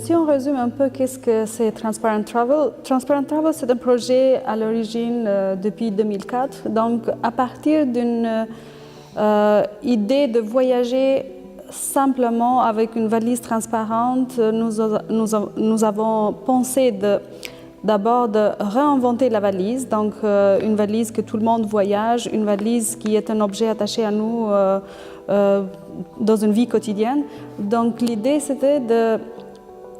Si on résume un peu qu'est-ce que c'est Transparent Travel c'est un projet à l'origine depuis 2004. Donc à partir d'une idée de voyager simplement avec une valise transparente, nous avons pensé d'abord de réinventer la valise, donc une valise que tout le monde voyage, une valise qui est un objet attaché à nous dans une vie quotidienne. Donc l'idée c'était de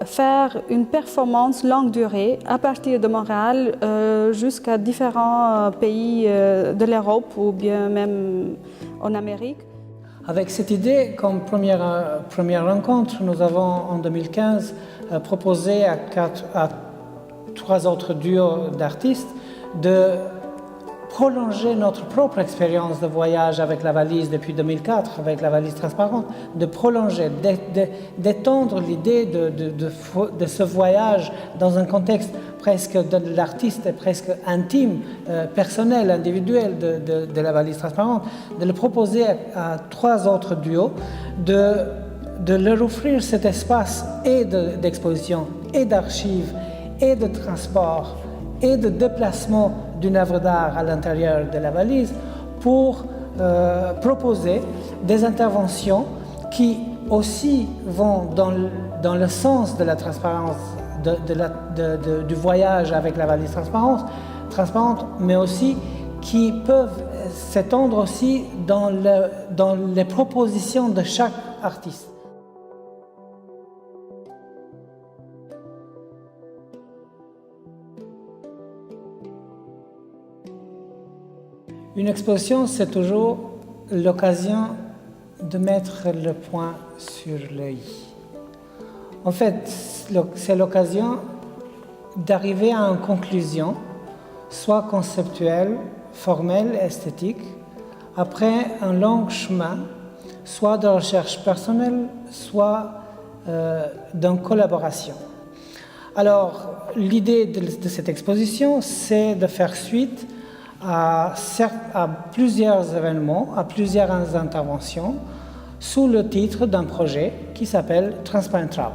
faire une performance longue durée à partir de Montréal jusqu'à différents pays de l'Europe ou bien même en Amérique. Avec cette idée, comme première rencontre, nous avons en 2015 proposé à 3 autres duos d'artistes de prolonger notre propre expérience de voyage avec la valise depuis 2004, avec la valise transparente, de prolonger, d'étendre l'idée de ce voyage dans un contexte presque de l'artiste, presque intime, personnel, individuel de la valise transparente, de le proposer à 3 autres duos, de leur offrir cet espace et d'exposition, et d'archives, et de transport, et de déplacement d'une œuvre d'art à l'intérieur de la valise pour proposer des interventions qui aussi vont dans le sens de la transparence, du voyage avec la valise transparente, mais aussi qui peuvent s'étendre aussi dans les propositions de chaque artiste. Une exposition, c'est toujours l'occasion de mettre le point sur le i. En fait, c'est l'occasion d'arriver à une conclusion, soit conceptuelle, formelle, esthétique, après un long chemin, soit de recherche personnelle, soit d'une collaboration. Alors, l'idée de cette exposition, c'est de faire suite à plusieurs événements, à plusieurs interventions, sous le titre d'un projet qui s'appelle Transparent Travel.